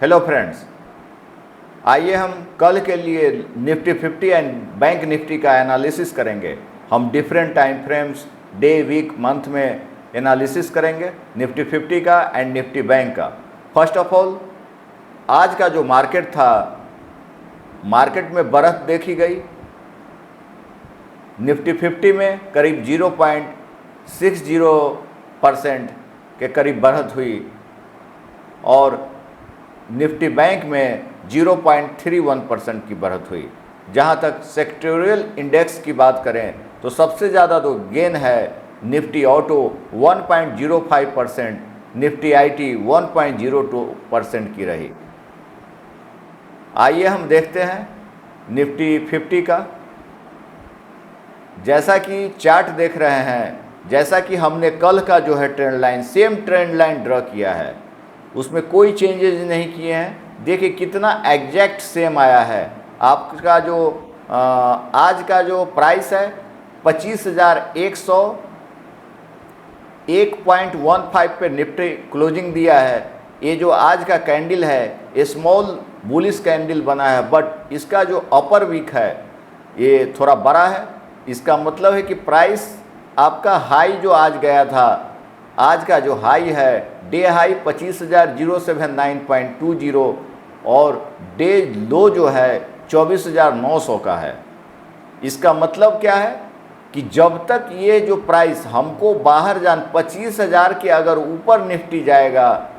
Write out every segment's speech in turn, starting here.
Hello friends, आइए हम कल के लिए निफ्टी 50 एंड बैंक निफ्टी का एनालिसिस करेंगे। हम different time frames, day, week, month में एनालिसिस करेंगे निफ्टी 50 का एंड निफ्टी बैंक का। फर्स्ट ऑफ ऑल, आज का जो मार्केट था, मार्केट में बढ़त देखी गई। निफ्टी 50 में करीब 0.60% के करीब बढ़त हुई और निफ्टी बैंक में 0.31% की बढ़त हुई। जहाँ तक सेक्टोरियल इंडेक्स की बात करें तो सबसे ज़्यादा तो गेन है निफ्टी ऑटो 1.05%, निफ्टी आईटी 1.02% की रही। आइए हम देखते हैं निफ्टी 50 का। जैसा कि चार्ट देख रहे हैं, जैसा कि हमने कल का जो है trend line, same trend line draw किया है, उसमें कोई चेंजेस नहीं किए हैं। देखिए कितना एग्जैक्ट सेम आया है। आपका जो आज का जो प्राइस है 25,101.15 पे निफ्टी क्लोजिंग दिया है। ये जो आज का कैंडल है स्मॉल बुलिश कैंडल बना है, बट इसका जो अपर वीक है ये थोड़ा बड़ा है। इसका मतलब है कि प्राइस आपका हाई जो आज गया था, आज का जो हाई है डे हाई 25,079.20 और डे लो जो है 24,900 का है। इसका मतलब क्या है कि जब तक ये जो प्राइस हमको बाहर 25,000 के अगर ऊपर निफ्टी जाएगा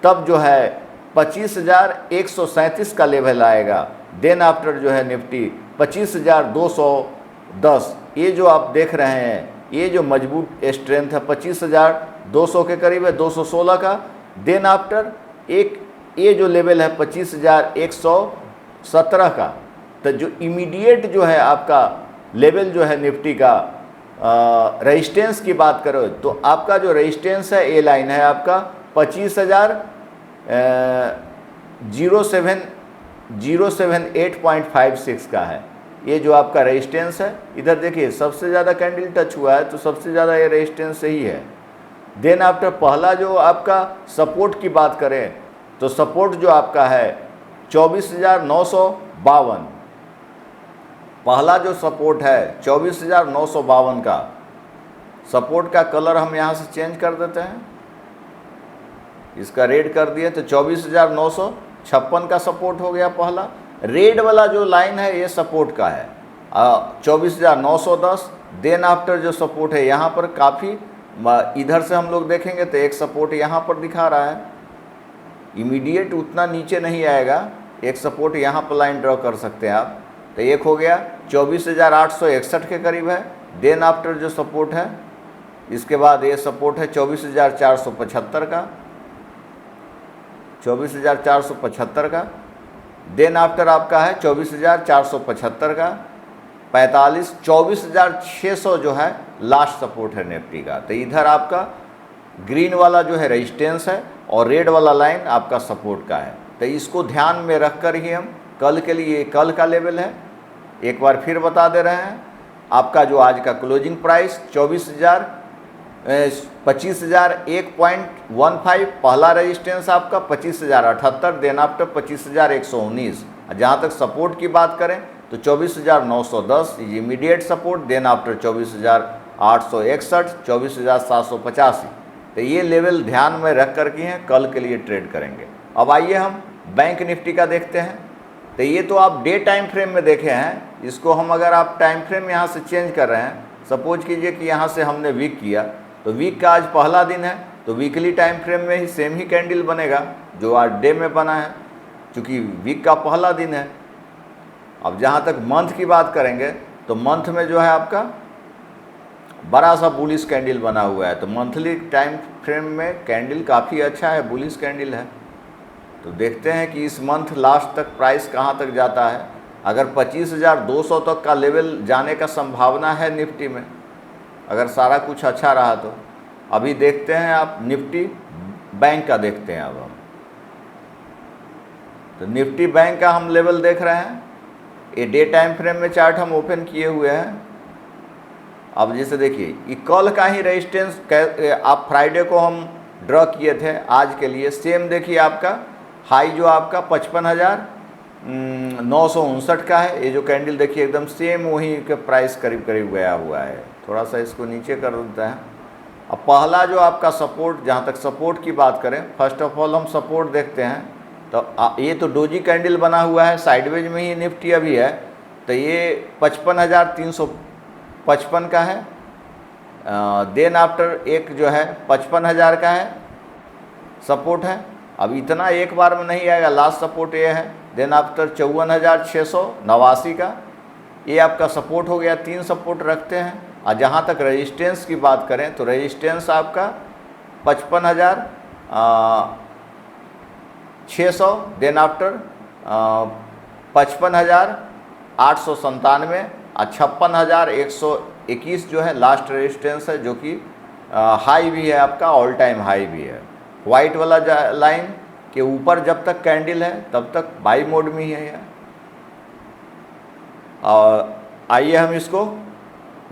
तब जो है 25,137 का लेवल आएगा। देन आफ्टर जो है निफ्टी 25,210, ये जो आप देख रहे हैं, ये जो मजबूत स्ट्रेंथ है 25,200 के करीब है, 216 का। देन आफ्टर एक ये जो लेवल है 25,117 का। तो जो इमीडिएट जो है आपका लेवल जो है निफ्टी का रेजिस्टेंस की बात करो तो आपका जो रेजिस्टेंस है ए लाइन है आपका 25,078.56 का है। ये जो आपका रेजिस्टेंस है, इधर देखिए सबसे ज़्यादा कैंडल टच हुआ है तो सबसे ज़्यादा ये रेजिस्टेंस सही है। देन आफ्टर पहला जो आपका सपोर्ट की बात करें तो सपोर्ट जो आपका है 24,952, पहला जो सपोर्ट है 24,952 का। सपोर्ट का कलर हम यहाँ से चेंज कर देते हैं, इसका रेड कर दिए तो 24,956 का सपोर्ट हो गया पहला। रेड वाला जो लाइन है ये सपोर्ट का है 24,910। देन आफ्टर जो सपोर्ट है यहाँ पर काफ़ी, इधर से हम लोग देखेंगे तो एक सपोर्ट यहाँ पर दिखा रहा है, इमीडिएट उतना नीचे नहीं आएगा। एक सपोर्ट यहाँ पर लाइन ड्रॉ कर सकते हैं आप। तो एक हो गया 24,861 के करीब है। देन आफ्टर जो सपोर्ट है, इसके बाद ये सपोर्ट है 24,475 का, 24,475 का। देन आफ्टर आपका है 24,475 का, 24,600 जो है लास्ट सपोर्ट है निफ्टी का। तो इधर आपका ग्रीन वाला जो है रेजिस्टेंस है और रेड वाला लाइन आपका सपोर्ट का है। तो इसको ध्यान में रख कर ही हम कल के लिए, कल का लेवल है एक बार फिर बता दे रहे हैं। आपका जो आज का क्लोजिंग प्राइस 25,001.15, पहला रेजिस्टेंस आपका 25,078, देन आफ्टर 25,119। जहाँ तक सपोर्ट की बात करें तो 24,910 इमीडिएट सपोर्ट, देन आफ्टर 24,861, 24,785। तो ये लेवल ध्यान में रख कर के हैं, कल के लिए ट्रेड करेंगे। अब आइए हम बैंक निफ्टी का देखते हैं। तो ये तो आप डे टाइम फ्रेम में देखे हैं, इसको हम अगर आप टाइम फ्रेम यहाँ से चेंज कर रहे हैं, सपोज कीजिए कि यहाँ से हमने वीक किया तो वीक का आज पहला दिन है तो वीकली टाइम फ्रेम में ही सेम ही कैंडल बनेगा जो आज डे में बना है, क्योंकि वीक का पहला दिन है। अब जहाँ तक मंथ की बात करेंगे तो मंथ में जो है आपका बड़ा सा बुलिश कैंडल बना हुआ है। तो मंथली टाइम फ्रेम में कैंडल काफ़ी अच्छा है, बुलिश कैंडल है। तो देखते हैं कि इस मंथ लास्ट तक प्राइस कहाँ तक जाता है। अगर 25,200 तक का लेवल जाने का संभावना है निफ्टी में, अगर सारा कुछ अच्छा रहा तो। अभी देखते हैं आप निफ्टी बैंक का देखते हैं। अब हम तो निफ्टी बैंक का हम लेवल देख रहे हैं। ये डे टाइम फ्रेम में चार्ट हम ओपन किए हुए हैं। अब जैसे देखिए ये कल का ही रेजिस्टेंस आप फ्राइडे को हम ड्रॉ किए थे, आज के लिए सेम देखिए आपका हाई जो आपका 55,959 का है। ये जो कैंडल देखिए एकदम सेम वही के प्राइस करीब करीब गया हुआ है। थोड़ा सा इसको नीचे कर देता है। अब पहला जो आपका सपोर्ट, जहाँ तक सपोर्ट की बात करें, फर्स्ट ऑफ ऑल हम सपोर्ट देखते हैं तो ये तो डोजी कैंडल बना हुआ है, साइडवेज में ही निफ्टी अभी है, तो ये 55,355 का है। देन आफ्टर एक जो है 55,000 का है सपोर्ट है। अब इतना एक बार में नहीं आएगा, लास्ट सपोर्ट ये है। देन आफ्टर 54,689 का ये आपका सपोर्ट हो गया। 3 सपोर्ट रखते हैं। और जहाँ तक रेजिस्टेंस की बात करें तो रेजिस्टेंस आपका 55,600, देन आफ्टर 55,897 और 56,121 जो है लास्ट रेजिस्टेंस है, जो कि हाई भी है आपका, ऑल टाइम हाई भी है। वाइट वाला लाइन के ऊपर जब तक कैंडल है तब तक बाई मोड में ही है यह। और आइए हम इसको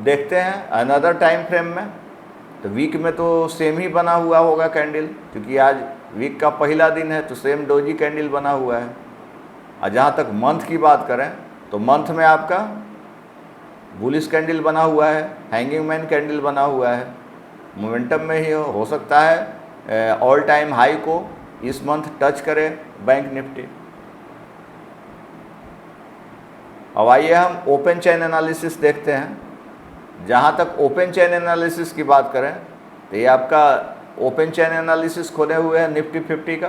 देखते हैं अनदर टाइम फ्रेम में। तो वीक में तो सेम ही बना हुआ होगा कैंडल, क्योंकि आज वीक का पहला दिन है तो सेम डोजी कैंडल बना हुआ है। और जहाँ तक मंथ की बात करें तो मंथ में आपका बुलिश कैंडल बना हुआ है, हैंगिंग मैन कैंडल बना हुआ है। मोमेंटम में ही हो सकता है ऑल टाइम हाई को इस मंथ टच करे बैंक निफ्टी। अब आइए हम ओपन चेन एनालिसिस देखते हैं। जहाँ तक ओपन चेन एनालिसिस की बात करें तो ये आपका ओपन चेन एनालिसिस खोले हुए हैं निफ्टी 50 का।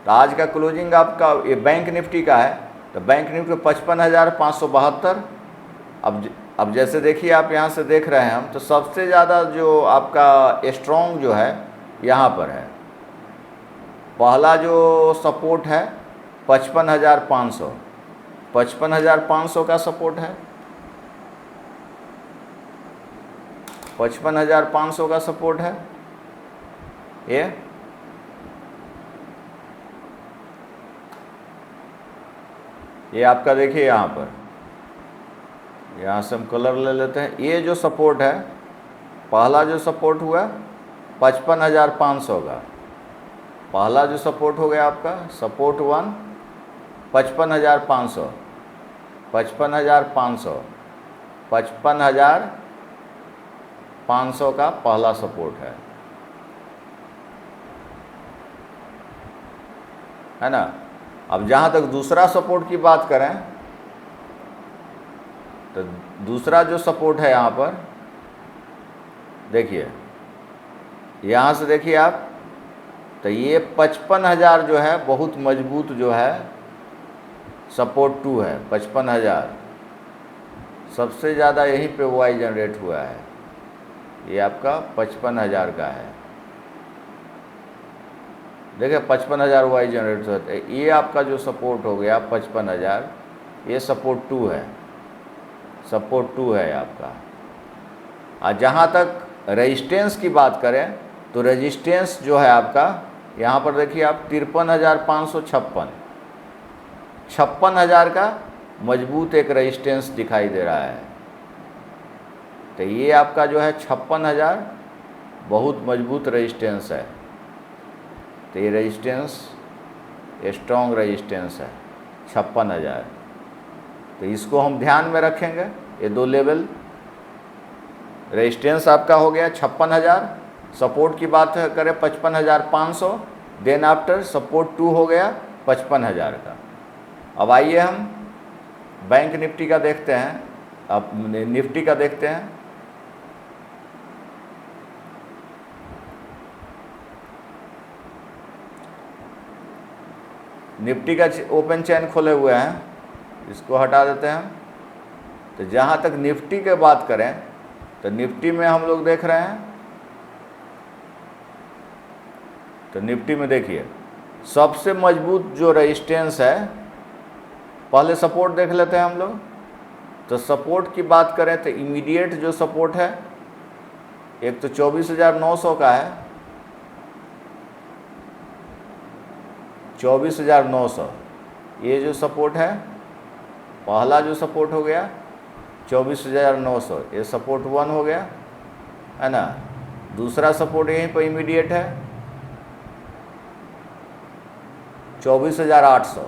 तो आज का क्लोजिंग आपका ये बैंक निफ्टी का है, तो बैंक निफ्टी 55,572। अब जैसे देखिए आप यहाँ से देख रहे हैं हम, तो सबसे ज़्यादा जो आपका स्ट्रॉन्ग जो है यहाँ पर है। पहला जो सपोर्ट है 55,500, 55,500 का सपोर्ट है, 55,500 का सपोर्ट है ये आपका देखिए यहाँ पर, यहाँ से हम कलर ले लेते हैं। ये जो सपोर्ट है, पहला जो सपोर्ट हुआ 55,500 का, पहला जो सपोर्ट हो गया आपका सपोर्ट 1 55,500, 55,500, 55,500 का पहला सपोर्ट है ना। अब जहाँ तक दूसरा सपोर्ट की बात करें तो दूसरा जो सपोर्ट है यहाँ पर देखिए, यहाँ से देखिए आप, तो ये 55,000 जो है बहुत मजबूत जो है सपोर्ट 2 है। 55,000 सबसे ज़्यादा यहीं पे वाई जनरेट हुआ है, ये आपका 55,000 का है। देखिए 55,000 वाई जनरेट होता है। ये आपका जो सपोर्ट हो गया 55,000, ये सपोर्ट 2 है, सपोर्ट 2 है आपका। और जहाँ तक रेजिस्टेंस की बात करें तो रेजिस्टेंस जो है आपका यहाँ पर देखिए आप 53,556, 56,000 का मजबूत एक रेजिस्टेंस दिखाई दे रहा है। तो ये आपका जो है 56,000 बहुत मजबूत रेजिस्टेंस है। तो ये रेजिस्टेंस स्ट्रॉन्ग रेजिस्टेंस है 56,000। तो इसको हम ध्यान में रखेंगे। ये 2 लेवल रेजिस्टेंस आपका हो गया 56,000, सपोर्ट की बात करें 55,500, देन आफ्टर सपोर्ट 2 हो गया 55,000 का। अब आइए हम बैंक निफ्टी का देखते हैं, अब निफ्टी का देखते हैं। निफ्टी का ओपन चेन खोले हुए हैं, इसको हटा देते हैं। तो जहाँ तक निफ्टी की बात करें तो निफ्टी में हम लोग देख रहे हैं, तो निफ्टी में देखिए सबसे मजबूत जो रेजिस्टेंस है, पहले सपोर्ट देख लेते हैं हम लोग। तो सपोर्ट की बात करें तो इमीडिएट जो सपोर्ट है एक तो 24,900 का है, 24,900 ये जो सपोर्ट है, पहला जो सपोर्ट हो गया 24,900, ये सपोर्ट 1 हो गया है ना। दूसरा सपोर्ट यहीं पर इमीडिएट है 24,800।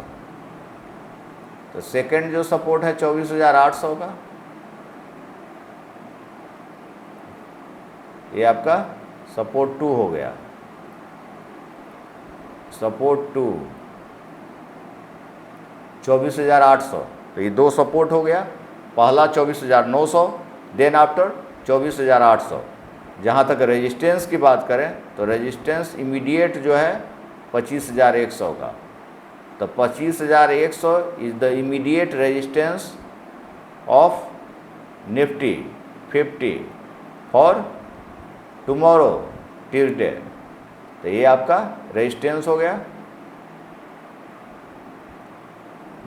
तो सेकंड जो सपोर्ट है 24,800 का, ये आपका सपोर्ट 2 हो गया। सपोर्ट 2 24,800, तो ये दो सपोर्ट हो गया। पहला 24,900, देन आफ्टर 24,800। जहाँ तक रेजिस्टेंस की बात करें तो रेजिस्टेंस इमीडिएट जो है 25,100 का। तो 25,100 is the immediate resistance of Nifty 50 for tomorrow Tuesday. तो ये आपका रेजिस्टेंस हो गया।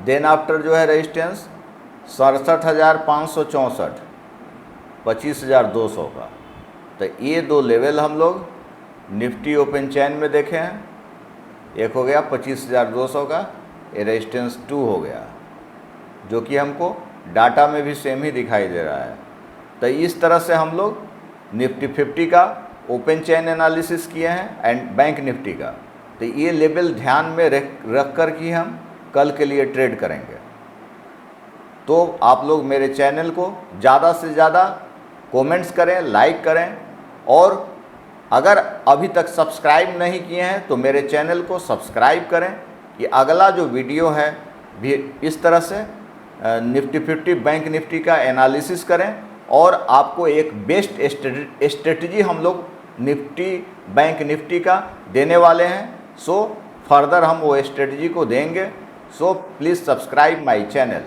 देन आफ्टर जो है रेजिस्टेंस 67,564, 25,200 का। तो ये दो लेवल हम लोग निफ्टी ओपन चैन में देखे हैं। एक हो गया 25,200 का, ये रेजिस्टेंस 2 हो गया, जो कि हमको डाटा में भी सेम ही दिखाई दे रहा है। तो इस तरह से हम लोग निफ्टी 50 का ओपन चैन एनालिसिस किए हैं एंड बैंक निफ्टी का। तो ये लेवल ध्यान में रख कर कि हम कल के लिए ट्रेड करेंगे। तो आप लोग मेरे चैनल को ज़्यादा से ज़्यादा कमेंट्स करें, लाइक करें, और अगर अभी तक सब्सक्राइब नहीं किए हैं तो मेरे चैनल को सब्सक्राइब करें कि अगला जो वीडियो है भी इस तरह से निफ्टी 50 बैंक निफ्टी का एनालिसिस करें, और आपको एक बेस्ट स्ट्रेटजी हम लोग निफ्टी बैंक निफ्टी का देने वाले हैं। सो फर्दर हम वो स्ट्रेटजी को देंगे। So please subscribe my channel.